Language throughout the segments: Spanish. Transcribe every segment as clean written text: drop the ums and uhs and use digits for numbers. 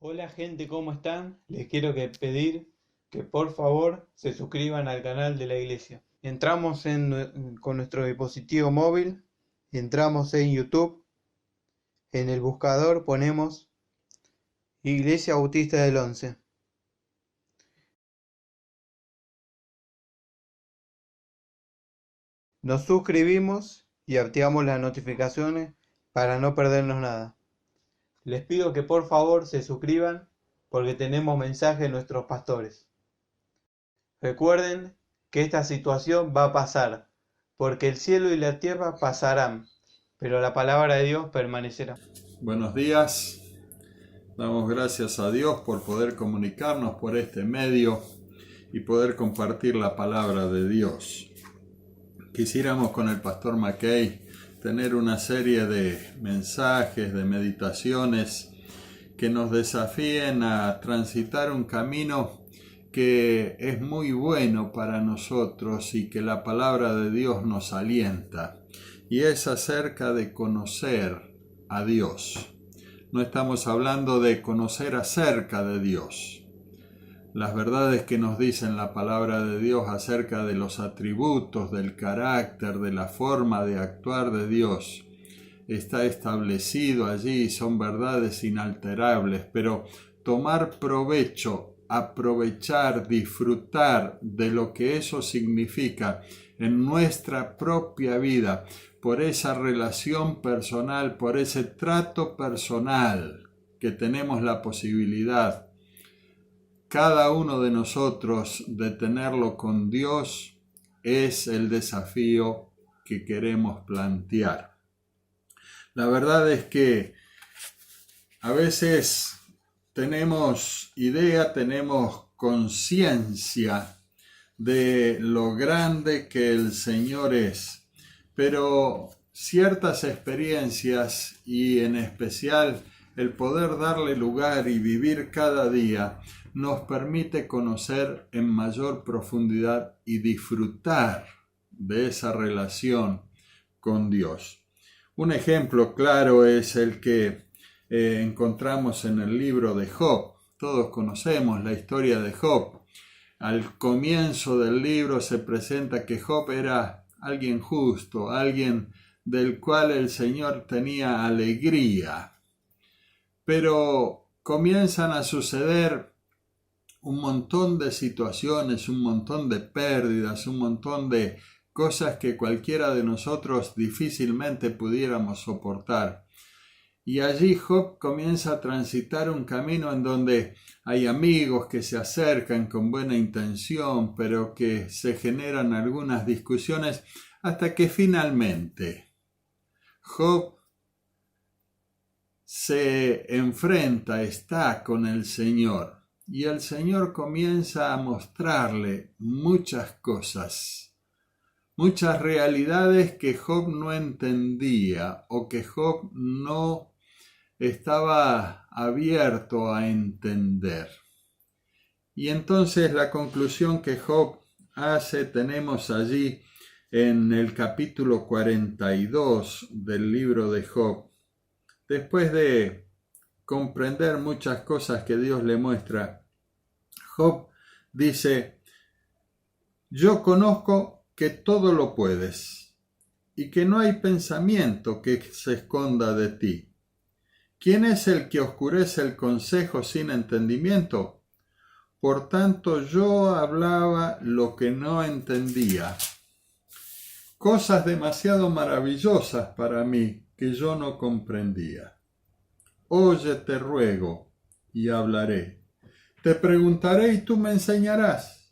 Hola gente, ¿cómo están? Les quiero pedir que por favor se suscriban al canal de la iglesia. Entramos con nuestro dispositivo móvil, entramos en YouTube, en el buscador ponemos Iglesia Bautista del Once. Nos suscribimos y activamos las notificaciones para no perdernos nada. Les pido que por favor se suscriban porque tenemos mensajes de nuestros pastores. Recuerden que esta situación va a pasar, porque el cielo y la tierra pasarán, pero la palabra de Dios permanecerá. Buenos días, damos gracias a Dios por poder comunicarnos por este medio y poder compartir la palabra de Dios. Quisiéramos con el pastor Mackay tener una serie de mensajes, de meditaciones que nos desafíen a transitar un camino que es muy bueno para nosotros y que la palabra de Dios nos alienta, y es acerca de conocer a Dios. No estamos hablando de conocer acerca de Dios. Las verdades que nos dicen la palabra de Dios acerca de los atributos, del carácter, de la forma de actuar de Dios, está establecido allí, son verdades inalterables, pero tomar provecho, aprovechar, disfrutar de lo que eso significa en nuestra propia vida, por esa relación personal, por ese trato personal que tenemos la posibilidad, cada uno de nosotros, de tenerlo con Dios, es el desafío que queremos plantear. La verdad es que a veces tenemos idea, tenemos conciencia de lo grande que el Señor es, pero ciertas experiencias, y en especial el poder darle lugar y vivir cada día, nos permite conocer en mayor profundidad y disfrutar de esa relación con Dios. Un ejemplo claro es el que encontramos en el libro de Job. Todos conocemos la historia de Job. Al comienzo del libro se presenta que Job era alguien justo, alguien del cual el Señor tenía alegría. Pero comienzan a suceder un montón de situaciones, un montón de pérdidas, un montón de cosas que cualquiera de nosotros difícilmente pudiéramos soportar. Y allí Job comienza a transitar un camino en donde hay amigos que se acercan con buena intención, pero que se generan algunas discusiones, hasta que finalmente Job se enfrenta, está con el Señor. Y el Señor comienza a mostrarle muchas cosas, muchas realidades que Job no entendía o que Job no estaba abierto a entender. Y entonces la conclusión que Job hace tenemos allí en el capítulo 42 del libro de Job. Después de comprender muchas cosas que Dios le muestra, Job dice: yo conozco que todo lo puedes y que no hay pensamiento que se esconda de ti. ¿Quién es el que oscurece el consejo sin entendimiento? Por tanto, yo hablaba lo que no entendía, cosas demasiado maravillosas para mí que yo no comprendía. Oye, te ruego, y hablaré. Te preguntaré y tú me enseñarás.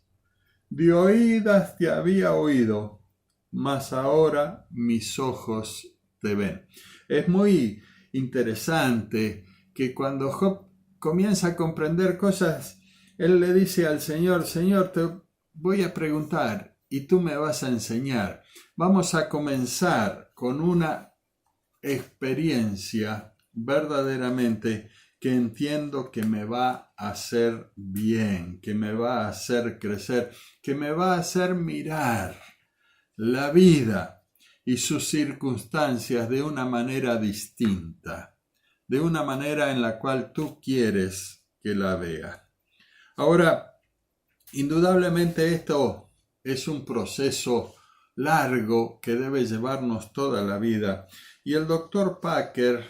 De oídas te había oído, mas ahora mis ojos te ven. Es muy interesante que cuando Job comienza a comprender cosas, él le dice al Señor: Señor, te voy a preguntar y tú me vas a enseñar. Vamos a comenzar con una experiencia verdaderamente que entiendo que me va a hacer bien, que me va a hacer crecer, que me va a hacer mirar la vida y sus circunstancias de una manera distinta. de una manera en la cual tú quieres que la vea. Ahora, indudablemente esto es un proceso largo que debe llevarnos toda la vida. Y el doctor Packer,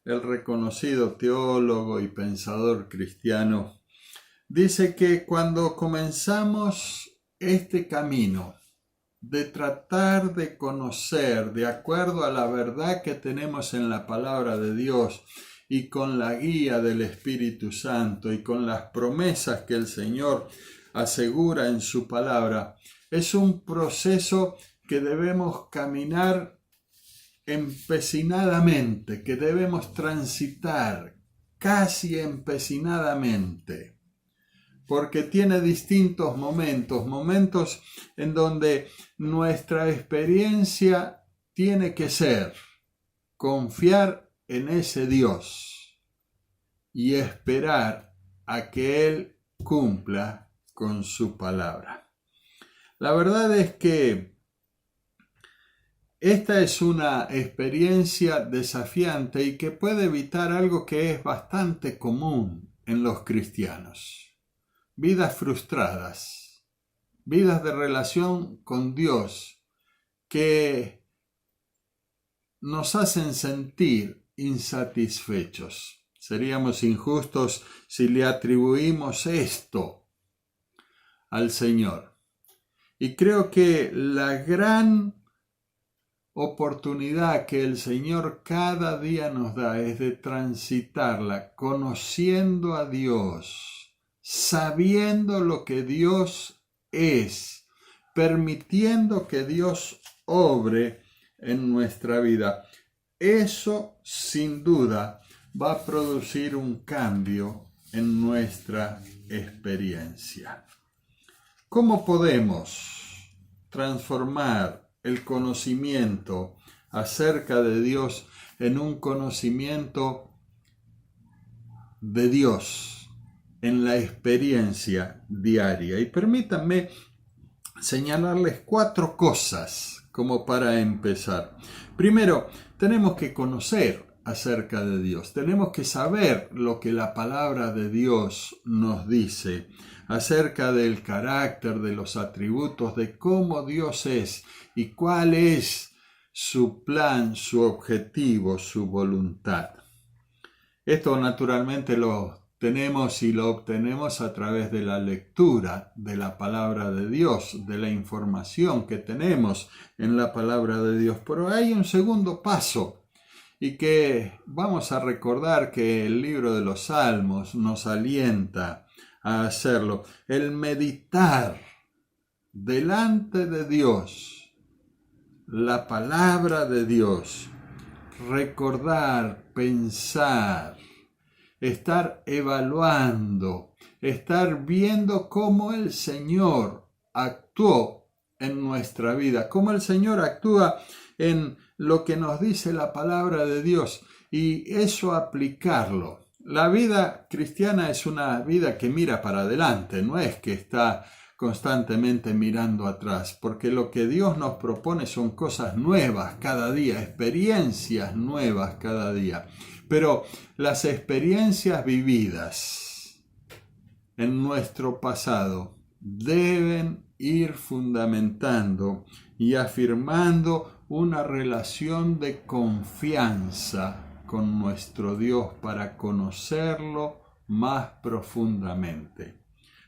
el reconocido teólogo y pensador cristiano, dice que cuando comenzamos este camino de tratar de conocer de acuerdo a la verdad que tenemos en la palabra de Dios y con la guía del Espíritu Santo y con las promesas que el Señor asegura en su palabra, es un proceso que debemos caminar empecinadamente, que debemos transitar casi empecinadamente, porque tiene distintos momentos en donde nuestra experiencia tiene que ser confiar en ese Dios y esperar a que Él cumpla con su palabra. La verdad es que esta es una experiencia desafiante y que puede evitar algo que es bastante común en los cristianos. Vidas frustradas, vidas de relación con Dios que nos hacen sentir insatisfechos. Seríamos injustos si le atribuimos esto al Señor. Y creo que la gran oportunidad que el Señor cada día nos da es de transitarla conociendo a Dios, sabiendo lo que Dios es, permitiendo que Dios obre en nuestra vida. Eso sin duda va a producir un cambio en nuestra experiencia. ¿Cómo podemos transformar el conocimiento acerca de Dios en un conocimiento de Dios en la experiencia diaria? Y permítanme señalarles 4 cosas como para empezar. Primero, tenemos que conocer acerca de Dios. Tenemos que saber lo que la palabra de Dios nos dice acerca del carácter, de los atributos, de cómo Dios es y cuál es su plan, su objetivo, su voluntad. Esto naturalmente lo tenemos y lo obtenemos a través de la lectura de la palabra de Dios, de la información que tenemos en la palabra de Dios. Pero hay un segundo paso y que vamos a recordar que el libro de los Salmos nos alienta a hacerlo. El meditar delante de Dios, la palabra de Dios, recordar, pensar, estar evaluando, estar viendo cómo el Señor actuó en nuestra vida, cómo el Señor actúa en lo que nos dice la palabra de Dios y eso aplicarlo. La vida cristiana es una vida que mira para adelante, no es que está constantemente mirando atrás, porque lo que Dios nos propone son cosas nuevas cada día, experiencias nuevas cada día. Pero las experiencias vividas en nuestro pasado deben ir fundamentando y afirmando una relación de confianza con nuestro Dios para conocerlo más profundamente.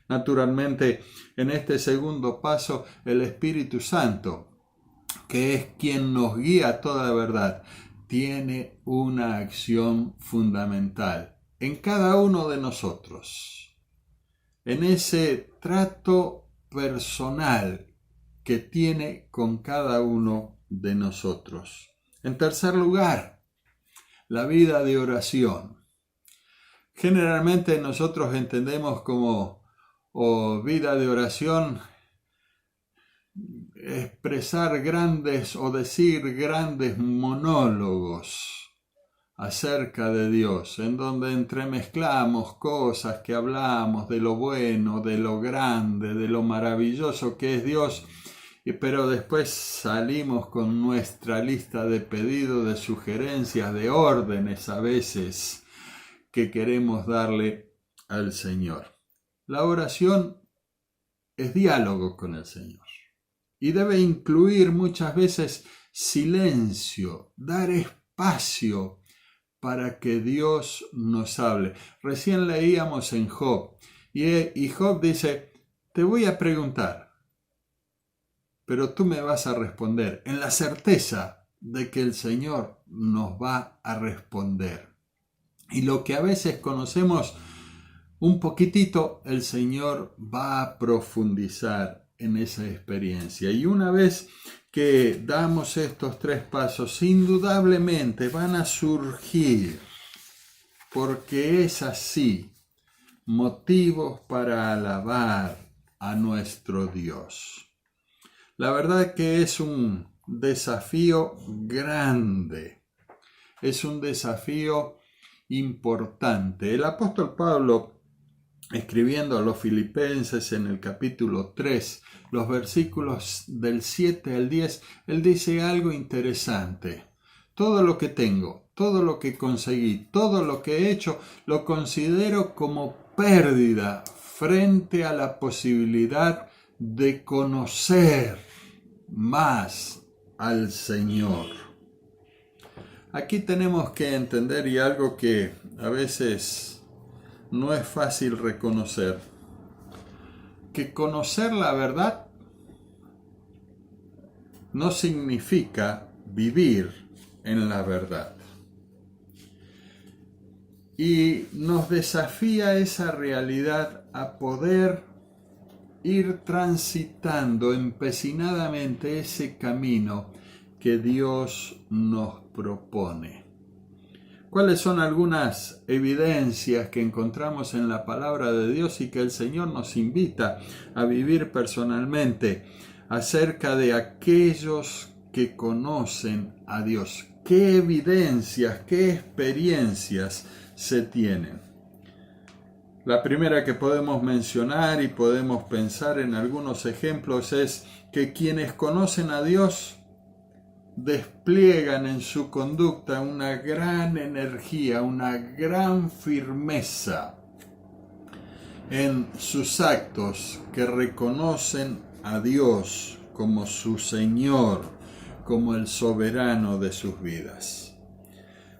Naturalmente, en este segundo paso, el Espíritu Santo, que es quien nos guía a toda verdad, tiene una acción fundamental en cada uno de nosotros, en ese trato personal que tiene con cada uno de nosotros. En tercer lugar, la vida de oración. Generalmente nosotros entendemos como vida de oración expresar grandes o decir grandes monólogos acerca de Dios, en donde entremezclamos cosas que hablamos de lo bueno, de lo grande, de lo maravilloso que es Dios, pero después salimos con nuestra lista de pedidos, de sugerencias, de órdenes a veces que queremos darle al Señor. La oración es diálogo con el Señor y debe incluir muchas veces silencio, dar espacio para que Dios nos hable. Recién leíamos en Job y Job dice, te voy a preguntar, pero tú me vas a responder en la certeza de que el Señor nos va a responder. Y lo que a veces conocemos un poquitito, el Señor va a profundizar en esa experiencia. Y una vez que damos estos 3 pasos, indudablemente van a surgir, porque es así, motivos para alabar a nuestro Dios. La verdad que es un desafío grande, es un desafío importante. El apóstol Pablo, escribiendo a los Filipenses en el capítulo 3, los versículos del 7 al 10, él dice algo interesante. Todo lo que tengo, todo lo que conseguí, todo lo que he hecho, lo considero como pérdida frente a la posibilidad de conocer más al Señor. Aquí tenemos que entender, y algo que a veces no es fácil reconocer, que conocer la verdad no significa vivir en la verdad. Y nos desafía esa realidad a poder ir transitando empecinadamente ese camino que Dios nos propone. ¿Cuáles son algunas evidencias que encontramos en la palabra de Dios y que el Señor nos invita a vivir personalmente acerca de aquellos que conocen a Dios? ¿Qué evidencias, qué experiencias se tienen? La primera que podemos mencionar y podemos pensar en algunos ejemplos es que quienes conocen a Dios despliegan en su conducta una gran energía, una gran firmeza en sus actos que reconocen a Dios como su Señor, como el soberano de sus vidas.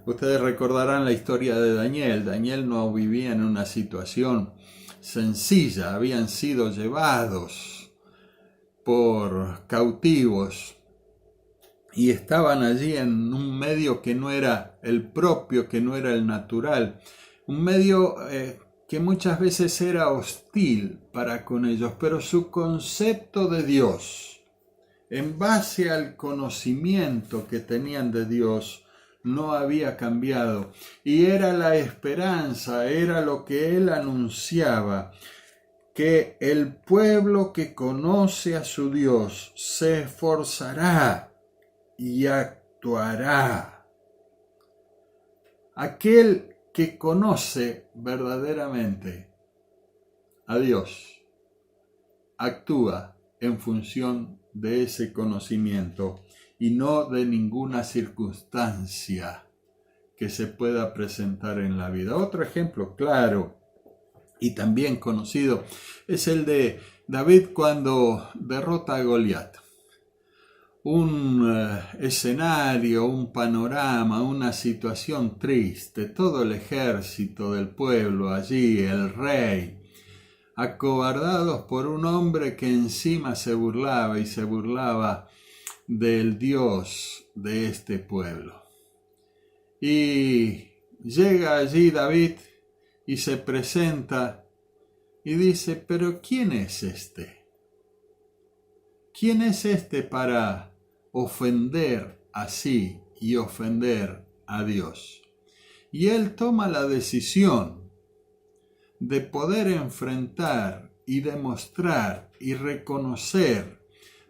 Ustedes recordarán la historia de Daniel. Daniel no vivía en una situación sencilla, habían sido llevados por cautivos y estaban allí en un medio que no era el propio, que no era el natural, un medio que muchas veces era hostil para con ellos, pero su concepto de Dios, en base al conocimiento que tenían de Dios, no había cambiado, y era la esperanza, era lo que él anunciaba, que el pueblo que conoce a su Dios se esforzará y actuará. Aquel que conoce verdaderamente a Dios actúa en función de ese conocimiento y no de ninguna circunstancia que se pueda presentar en la vida. Otro ejemplo claro y también conocido es el de David cuando derrota a Goliat. Un escenario, un panorama, una situación triste, todo el ejército del pueblo allí, el rey, acobardados por un hombre que encima se burlaba y se burlaba del Dios de este pueblo. Y llega allí David y se presenta y dice, pero ¿quién es este? ¿Quién es este para ofender así y ofender a Dios? Y él toma la decisión de poder enfrentar y demostrar y reconocer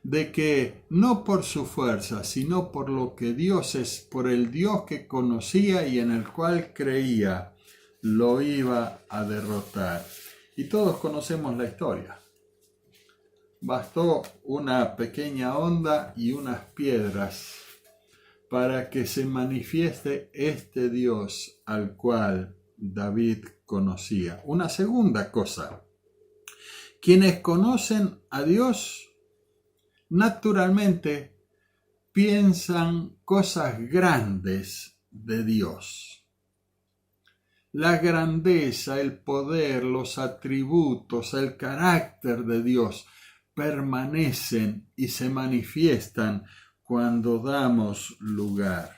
de que no por su fuerza, sino por lo que Dios es, por el Dios que conocía y en el cual creía, lo iba a derrotar. Y todos conocemos la historia. bastó una pequeña onda y unas piedras para que se manifieste este Dios al cual David conocía. Una segunda cosa, quienes conocen a Dios naturalmente piensan cosas grandes de Dios. La grandeza, el poder, los atributos, el carácter de Dios permanecen y se manifiestan cuando damos lugar.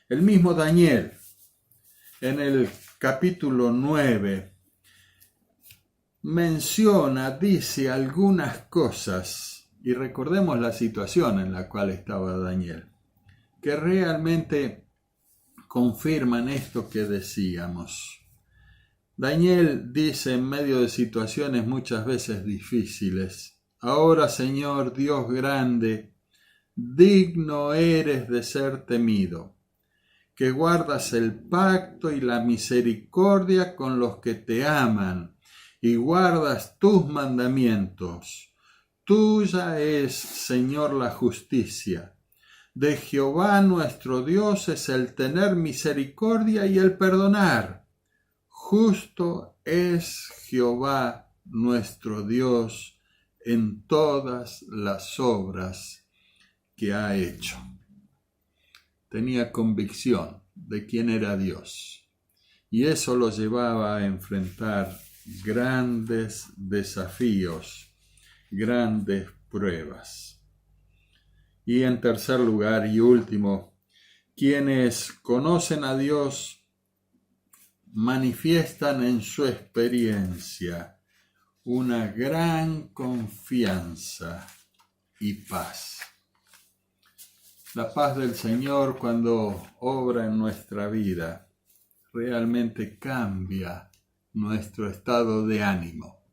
El mismo Daniel, en el capítulo 9, dice algunas cosas, y recordemos la situación en la cual estaba Daniel, que realmente confirman esto que decíamos. Daniel dice en medio de situaciones muchas veces difíciles: ahora, Señor Dios grande, digno eres de ser temido, que guardas el pacto y la misericordia con los que te aman, y guardas tus mandamientos. Tuya es, Señor, la justicia. De Jehová nuestro Dios es el tener misericordia y el perdonar. Justo es Jehová nuestro Dios en todas las obras que ha hecho. Tenía convicción de quién era Dios, y eso lo llevaba a enfrentar grandes desafíos, grandes pruebas. Y en tercer lugar y último, quienes conocen a Dios manifiestan en su experiencia una gran confianza y paz. La paz del Señor, cuando obra en nuestra vida, realmente cambia nuestro estado de ánimo.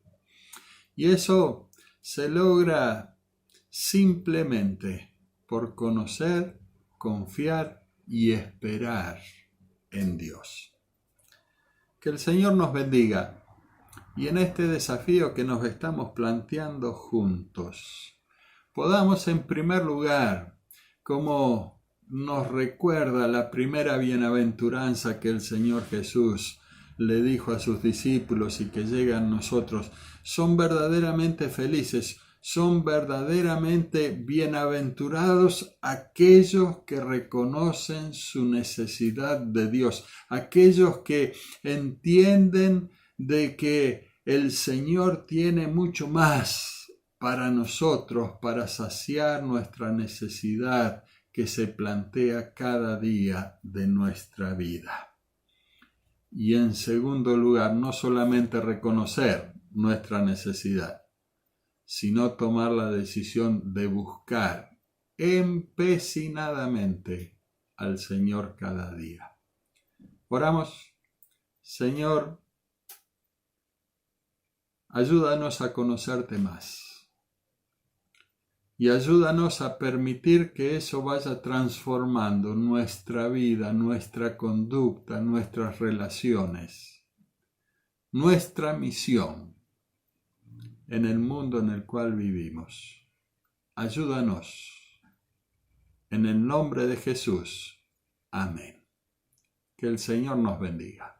Y eso se logra simplemente por conocer, confiar y esperar en Dios. Que el Señor nos bendiga, y en este desafío que nos estamos planteando juntos, podamos en primer lugar, como nos recuerda la primera bienaventuranza que el Señor Jesús le dijo a sus discípulos y que llega a nosotros: son verdaderamente felices, son verdaderamente bienaventurados aquellos que reconocen su necesidad de Dios, aquellos que entienden de que el Señor tiene mucho más para nosotros, para saciar nuestra necesidad que se plantea cada día de nuestra vida. Y en segundo lugar, no solamente reconocer nuestra necesidad, sino tomar la decisión de buscar empecinadamente al Señor cada día. Oramos. Señor, ayúdanos a conocerte más. Y ayúdanos a permitir que eso vaya transformando nuestra vida, nuestra conducta, nuestras relaciones, nuestra misión en el mundo en el cual vivimos. Ayúdanos. En el nombre de Jesús. Amén. Que el Señor nos bendiga.